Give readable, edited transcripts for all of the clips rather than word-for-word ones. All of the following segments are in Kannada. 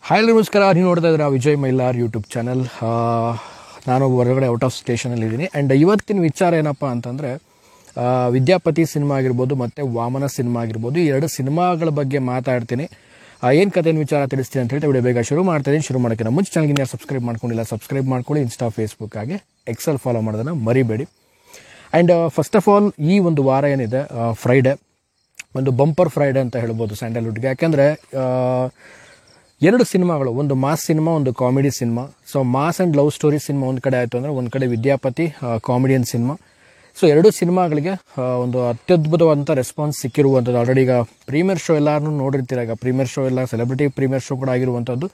ಹಾಯ್ ನಮಸ್ಕಾರ. ನೀವು ನೋಡ್ತಾ ಇದ್ದೀರಾ ವಿಜಯ್ ಮೈಲಾರ್ ಯೂಟ್ಯೂಬ್ ಚಾನಲ್. ನಾನು ಹೊರಗಡೆ ಔಟ್ ಆಫ್ ಸ್ಟೇಷನಲ್ಲಿದ್ದೀನಿ. ಆ್ಯಂಡ್ ಇವತ್ತಿನ ವಿಚಾರ ಏನಪ್ಪ ಅಂತಂದರೆ ವಿದ್ಯಾಪತಿ ಸಿನಿಮಾ ಆಗಿರ್ಬೋದು ಮತ್ತು ವಾಮನ ಸಿನಿಮಾ ಆಗಿರ್ಬೋದು, ಈ ಎರಡು ಸಿನಿಮಾಗಳ ಬಗ್ಗೆ ಮಾತಾಡ್ತೀನಿ. ಏನು ಕಥೆಯನ್ನು ವಿಚಾರ ತಿಳಿಸ್ತೀನಿ ಅಂತ ಹೇಳ್ತಾ ವಿಡಿಯೋ ಬೇಗ ಶುರು ಮಾಡ್ತಾಯಿದ್ದೀನಿ. ಶುರು ಮಾಡೋಕ್ಕಿಂತ ಮುಂಚೆ ಚಾನಲ್ಗೆ ಯಾರು ಸಬ್ಸ್ಕ್ರೈಬ್ ಮಾಡ್ಕೊಂಡಿಲ್ಲ ಸಬ್ಸ್ಕ್ರೈಬ್ ಮಾಡ್ಕೊಳ್ಳಿ. ಇನ್ಸ್ಟಾ ಫೇಸ್ಬುಕ್ ಹಾಗೆ ಎಕ್ಸೆಲ್ ಫಾಲೋ ಮಾಡೋದನ್ನು ಮರಿಬೇಡಿ. ಆ್ಯಂಡ್ ಫಸ್ಟ್ ಆಫ್ ಆಲ್ ಈ ಒಂದು ವಾರ ಏನಿದೆ ಫ್ರೈಡೇ ಒಂದು ಬಂಪರ್ ಫ್ರೈಡೇ ಅಂತ ಹೇಳ್ಬೋದು ಸ್ಯಾಂಡಲ್ವುಡ್ಗೆ. ಯಾಕೆಂದರೆ ಎರಡು ಸಿನಿಮಾಗಳು, ಒಂದು ಮಾಸ್ ಸಿನಿಮಾ, ಒಂದು comedy cinema. So mass and love story cinema ಒಂದು ಕಡೆ ಆಯಿತು ಅಂದರೆ, ಒಂದು ಕಡೆ ವಿದ್ಯಾಪತಿ ಕಾಮಿಡಿಯನ್ ಸಿನಿಮಾ. ಸೊ ಎರಡು ಸಿನಿಮಾಗಳಿಗೆ ಒಂದು ಅತ್ಯದ್ಭುತವಾದಂಥ ರೆಸ್ಪಾನ್ಸ್ ಸಿಕ್ಕಿರುವಂಥದ್ದು. ಆಲ್ರೆಡಿ ಈಗ ಪ್ರೀಮಿಯರ್ ಶೋ ಎಲ್ಲರೂ ನೋಡಿರ್ತೀರ. ಈಗ ಪ್ರೀಮಿಯರ್ ಶೋ ಎಲ್ಲ ಸೆಲೆಬ್ರಿಟಿ ಪ್ರೀಮಿಯರ್ ಶೋ ಕೂಡ ಆಗಿರುವಂಥದ್ದು.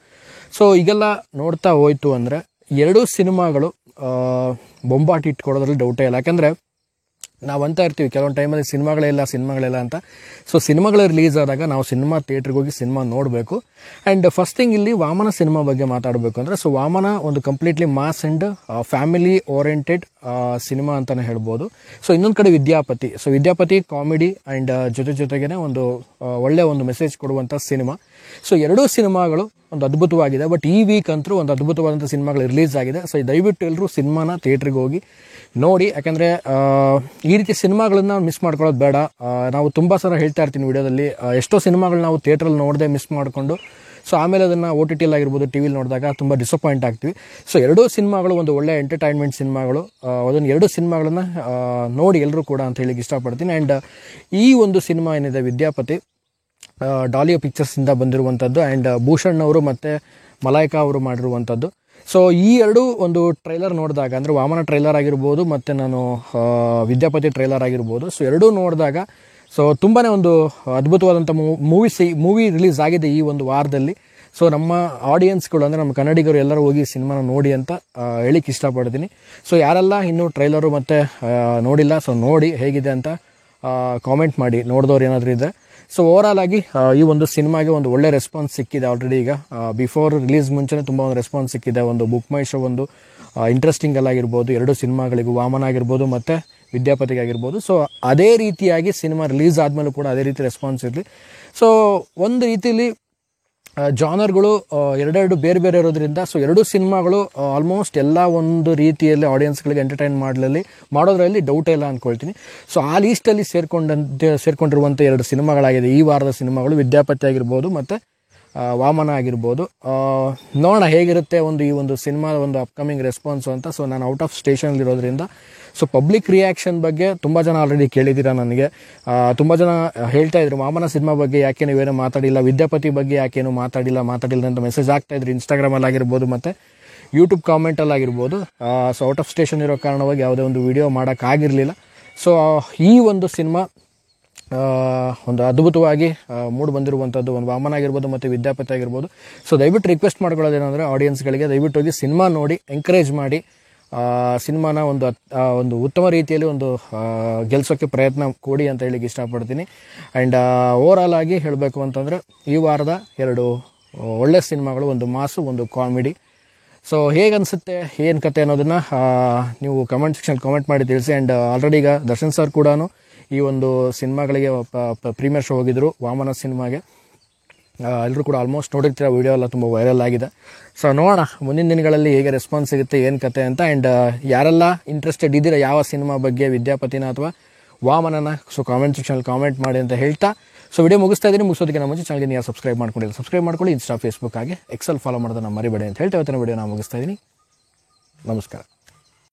ಸೊ ಈಗೆಲ್ಲ ನೋಡ್ತಾ ಹೋಯ್ತು ಅಂದರೆ ಎರಡೂ ಸಿನಿಮಾಗಳು ಬೊಂಬಾಟಿ ಇಟ್ಕೊಡೋದ್ರಲ್ಲಿ ಡೌಟೇ ಇಲ್ಲ. ಯಾಕೆಂದರೆ ನಾವು ಅಂತ ಇರ್ತೀವಿ ಕೆಲವೊಂದು ಟೈಮಲ್ಲಿ ಸಿನಿಮಾಗಳೆಲ್ಲ ಅಂತ. ಸೊ ಸಿನಿಮಾಗಳು ರಿಲೀಸ್ ಆದಾಗ ನಾವು ಸಿನಿಮಾ ಥಿಯೇಟ್ರಿಗೆ ಹೋಗಿ ಸಿನಿಮಾ ನೋಡಬೇಕು. ಆ್ಯಂಡ್ ಫಸ್ಟ್ ಥಿಂಗ್ ಇಲ್ಲಿ ವಾಮನ ಸಿನಿಮಾ ಬಗ್ಗೆ ಮಾತಾಡಬೇಕು ಅಂದರೆ, ಸೊ ವಾಮನ ಒಂದು completely mass and family oriented cinema ಅಂತಲೇ ಹೇಳ್ಬೋದು. ಸೊ ಇನ್ನೊಂದು ಕಡೆ ವಿದ್ಯಾಪತಿ ಕಾಮಿಡಿ ಆ್ಯಂಡ್ ಜೊತೆಗೇ ಒಂದು ಒಳ್ಳೆಯ ಒಂದು ಮೆಸೇಜ್ ಕೊಡುವಂಥ ಸಿನಿಮಾ. ಸೊ ಎರಡೂ ಸಿನಿಮಾಗಳು ಒಂದು ಅದ್ಭುತವಾಗಿದೆ. ಬಟ್ ಈ ವೀಕ್ ಅಂತೂ ಒಂದು ಅದ್ಭುತವಾದಂಥ ಸಿನಿಮಾಗಳು ರಿಲೀಸ್ ಆಗಿದೆ. ಸೊ ದಯವಿಟ್ಟು ಎಲ್ಲರೂ ಸಿನಿಮಾನ ಥಿಯೇಟ್ರಿಗೆ ಹೋಗಿ ನೋಡಿ. ಯಾಕಂದರೆ ಈ ರೀತಿ ಸಿನಿಮಾಗಳನ್ನ ಮಿಸ್ ಮಾಡ್ಕೊಳ್ಳೋದು ಬೇಡ. ನಾವು ತುಂಬ ಸಲ ಹೇಳ್ತಾ ಇರ್ತೀನಿ ವಿಡಿಯೋದಲ್ಲಿ, ಎಷ್ಟೋ ಸಿನಿಮಾಗಳು ನಾವು ಥಿಯೇಟ್ರಲ್ಲಿ ನೋಡದೆ ಮಿಸ್ ಮಾಡಿಕೊಂಡು ಸೊ ಆಮೇಲೆ ಅದನ್ನು OTT ಆಗಿರ್ಬೋದು ಟಿ ವಿಲಿ ನೋಡಿದಾಗ ತುಂಬ ಡಿಸಪಾಯಿಂಟ್ ಆಗ್ತೀವಿ. ಸೊ ಎರಡೂ ಸಿನಿಮಾಗಳು ಒಂದು ಒಳ್ಳೆಯ ಎಂಟರ್ಟೈನ್ಮೆಂಟ್ ಸಿನಿಮಾಗಳು. ಅದನ್ನು ಎರಡು ಸಿನಿಮಾಗಳನ್ನ ನೋಡಿ ಎಲ್ಲರೂ ಕೂಡ ಅಂತ ಹೇಳಿಕ್ಕೆ ಇಷ್ಟಪಡ್ತೀನಿ. ಆ್ಯಂಡ್ ಈ ಒಂದು ಸಿನಿಮಾ ಏನಿದೆ ವಿದ್ಯಾಪತಿ ಡಾಲಿಯೋ ಪಿಕ್ಚರ್ಸಿಂದ ಬಂದಿರುವಂಥದ್ದು. ಆ್ಯಂಡ್ ಭೂಷಣ್ ಅವರು ಮತ್ತು ಮಲಾಯ್ಕಾ ಅವರು ಮಾಡಿರುವಂಥದ್ದು. ಸೊ ಈ ಎರಡು ಒಂದು ಟ್ರೈಲರ್ ನೋಡಿದಾಗ, ಅಂದರೆ ವಾಮನ ಟ್ರೈಲರ್ ಆಗಿರ್ಬೋದು ಮತ್ತು ನಾನು ವಿದ್ಯಾಪತಿ ಟ್ರೈಲರ್ ಆಗಿರ್ಬೋದು, ಸೊ ಎರಡೂ ನೋಡಿದಾಗ ಸೊ ತುಂಬಾ ಒಂದು ಅದ್ಭುತವಾದಂಥ ಮೂವಿ ರಿಲೀಸ್ ಆಗಿದೆ ಈ ಒಂದು ವಾರದಲ್ಲಿ. ಸೊ ನಮ್ಮ ಆಡಿಯನ್ಸ್ಗಳು ಅಂದರೆ ನಮ್ಮ ಕನ್ನಡಿಗರು ಎಲ್ಲರೂ ಹೋಗಿ ಸಿನಿಮಾನ ನೋಡಿ ಅಂತ ಹೇಳಿಕ್ಕೆ ಇಷ್ಟಪಡ್ತೀನಿ. ಸೊ ಯಾರೆಲ್ಲ ಇನ್ನೂ ಟ್ರೈಲರು ಮತ್ತು ನೋಡಿಲ್ಲ, ಸೊ ನೋಡಿ ಹೇಗಿದೆ ಅಂತ ಕಾಮೆಂಟ್ ಮಾಡಿ, ನೋಡಿದವ್ರು ಏನಾದರೂ ಇದ್ದರೆ. ಸೊ ಓವರಾಲ್ ಆಗಿ ಈ ಒಂದು ಸಿನಿಮಾಗೆ ಒಂದು ಒಳ್ಳೆ ರೆಸ್ಪಾನ್ಸ್ ಸಿಕ್ಕಿದೆ. ಆಲ್ರೆಡಿ ಈಗ ಬಿಫೋರ್ ರಿಲೀಸ್ ಮುಂಚೆನೇ ತುಂಬ ಒಂದು ರೆಸ್ಪಾನ್ಸ್ ಸಿಕ್ಕಿದೆ. ಒಂದು ಬುಕ್ ಮೈ ಶೋ ಒಂದು ಇಂಟ್ರೆಸ್ಟಿಂಗ್ ಆಗಿರ್ಬೋದು, ಎರಡು ಸಿನಿಮಾಗಳಿಗೂ ವಾಮನ ಆಗಿರ್ಬೋದು ಮತ್ತು ವಿದ್ಯಾಪತಿಗೆ ಆಗಿರ್ಬೋದು. ಸೊ ಅದೇ ರೀತಿಯಾಗಿ ಸಿನಿಮಾ ರಿಲೀಸ್ ಆದಮೇಲೂ ಕೂಡ ಅದೇ ರೀತಿ ರೆಸ್ಪಾನ್ಸ್ ಇರಲಿ. ಸೊ ಒಂದು ರೀತಿಯಲ್ಲಿ ಜಾನರ್ಗಳು ಎರಡೆರಡು ಬೇರೆ ಬೇರೆ ಇರೋದ್ರಿಂದ ಸೊ ಎರಡೂ ಸಿನಿಮಾಗಳು ಆಲ್ಮೋಸ್ಟ್ ಎಲ್ಲ ಒಂದು ರೀತಿಯಲ್ಲಿ ಆಡಿಯನ್ಸ್ಗಳಿಗೆ ಎಂಟರ್ಟೈನ್ ಮಾಡೋದ್ರಲ್ಲಿ ಡೌಟೇ ಇಲ್ಲ ಅಂದ್ಕೊಳ್ತೀನಿ. ಸೊ ಆ ಲೀಸ್ಟಲ್ಲಿ ಸೇರ್ಕೊಂಡಿರುವಂಥ ಎರಡು ಸಿನಿಮಾಗಳಾಗಿದೆ ಈ ವಾರದ ಸಿನಿಮಾಗಳು, ವಿದ್ಯಾಪತಿ ಆಗಿರ್ಬೋದು ಮತ್ತು ವಾಮನ ಆಗಿರ್ಬೋದು. ನೋಡೋಣ ಹೇಗಿರುತ್ತೆ ಈ ಒಂದು ಸಿನಿಮಾದ ಒಂದು ಅಪ್ಕಮಿಂಗ್ ರೆಸ್ಪಾನ್ಸು ಅಂತ. ಸೊ ನಾನು ಔಟ್ ಆಫ್ ಸ್ಟೇಷನಲ್ಲಿರೋದ್ರಿಂದ ಸೊ ಪಬ್ಲಿಕ್ ರಿಯಾಕ್ಷನ್ ಬಗ್ಗೆ ತುಂಬ ಜನ ಆಲ್ರೆಡಿ ಕೇಳಿದ್ದೀರಾ ನನಗೆ. ತುಂಬ ಜನ ಹೇಳ್ತಾ ಇದ್ರು ವಾಮನ ಸಿನಿಮಾ ಬಗ್ಗೆ ಯಾಕೆ ನೀವೇನೋ ಮಾತಾಡಿಲ್ಲ, ವಿದ್ಯಾಪತಿ ಬಗ್ಗೆ ಯಾಕೇನು ಮಾತಾಡಿಲ್ಲ ಅಂತ ಮೆಸೇಜ್ ಆಗ್ತಾಯಿದ್ರು ಇನ್ಸ್ಟಾಗ್ರಾಮಲ್ಲಿ ಆಗಿರ್ಬೋದು ಮತ್ತು ಯೂಟ್ಯೂಬ್ ಕಾಮೆಂಟಲ್ಲಿ ಆಗಿರ್ಬೋದು. ಸೊ ಔಟ್ ಆಫ್ ಸ್ಟೇಷನ್ ಇರೋ ಕಾರಣವಾಗಿ ಯಾವುದೇ ಒಂದು ವಿಡಿಯೋ ಮಾಡೋಕ್ಕಾಗಿರಲಿಲ್ಲ. ಸೊ ಈ ಒಂದು ಸಿನಿಮಾ ಒಂದು ಅದ್ಭುತವಾಗಿ ಮೂಡಿ ಬಂದಿರುವಂಥದ್ದು ಒಂದು ವಾಮನ ಆಗಿರ್ಬೋದು ಮತ್ತು ವಿದ್ಯಾಪತಿ ಆಗಿರ್ಬೋದು. ಸೊ ದಯವಿಟ್ಟು ರಿಕ್ವೆಸ್ಟ್ ಮಾಡ್ಕೊಳ್ಳೋದೇನೆಂದರೆ ಆಡಿಯನ್ಸ್ಗಳಿಗೆ ದಯವಿಟ್ಟು ಹೋಗಿ ಸಿನಿಮಾ ನೋಡಿ ಎಂಕರೇಜ್ ಮಾಡಿ ಸಿನಿಮಾನ ಒಂದು ಉತ್ತಮ ರೀತಿಯಲ್ಲಿ ಒಂದು ಗೆಲ್ಸೋಕ್ಕೆ ಪ್ರಯತ್ನ ಕೊಡಿ ಅಂತ ಹೇಳಿಕ್ಕೆ ಇಷ್ಟಪಡ್ತೀನಿ. ಆ್ಯಂಡ್ ಓವರಾಲ್ ಆಗಿ ಹೇಳಬೇಕು ಅಂತಂದರೆ ಈ ವಾರದ ಎರಡು ಒಳ್ಳೆಯ ಸಿನಿಮಾಗಳು, ಒಂದು ಮಾಸು ಒಂದು ಕಾಮಿಡಿ. ಸೊ ಹೇಗೆ ಅನಿಸುತ್ತೆ, ಏನು ಕತೆ ಅನ್ನೋದನ್ನು ನೀವು ಕಮೆಂಟ್ ಸೆಕ್ಷನ್ ಕಾಮೆಂಟ್ ಮಾಡಿ ತಿಳಿಸಿ. ಆ್ಯಂಡ್ ಆಲ್ರೆಡಿ ಈಗ ದರ್ಶನ್ ಸರ್ ಕೂಡ ಈ ಒಂದು ಸಿನಿಮಾಗಳಿಗೆ ಪ್ರೀಮಿಯರ್ ಶೋ ಹೋಗಿದ್ದರು ವಾಮನ ಸಿನಿಮಾಗೆ. ಎಲ್ಲರೂ ಕೂಡ ಆಲ್ಮೋಸ್ಟ್ ನೋಡಿರ್ತೀರ, ವಿಡಿಯೋ ಎಲ್ಲ ತುಂಬ ವೈರಲ್ ಆಗಿದೆ. ಸೊ ನೋಡೋಣ ಮುಂದಿನ ದಿನಗಳಲ್ಲಿ ಹೇಗೆ ರೆಸ್ಪಾನ್ಸ್ ಸಿಗುತ್ತೆ, ಏನು ಕತೆ ಅಂತ. ಆ್ಯಂಡ್ ಯಾರೆಲ್ಲ ಇಂಟ್ರೆಸ್ಟೆಡ್ ಇದ್ದೀರಾ ಯಾವ ಸಿನಿಮಾ ಬಗ್ಗೆ, ವಿದ್ಯಾಪತಿನ ಅಥವಾ ವಾಮನನ, ಸೊ ಕಾಮೆಂಟ್ ಸೆಕ್ಷನಲ್ಲಿ ಕಾಮೆಂಟ್ ಮಾಡಿ ಅಂತ ಹೇಳ್ತಾ ಸೊ ವಿಡಿಯೋ ಮುಗಿಸ್ತಾ ಇದ್ದೀನಿ. ಮುಗಿಸೋದಕ್ಕೆ ಮುಂಚೆ ಚಾನಲ್ಗೆ ಯಾರು ಸಬ್ಸ್ಕ್ರೈಬ್ ಮಾಡ್ಕೊಳ್ಳಿ. ಇನ್ಸ್ಟಾ ಫೇಸ್ಬುಕ್ ಹಾಗೆ ಎಕ್ಸೆಲ್ ಫಾಲೋ ಮಾಡೋದನ್ನ ಮರಿಬೇಡಿ ಅಂತ ಹೇಳ್ತಾ ಇವತ್ತಿನ ವಿಡಿಯೋ ನಾನು ಮುಗಿಸ್ತಾ ಇದ್ದೀನಿ. ನಮಸ್ಕಾರ.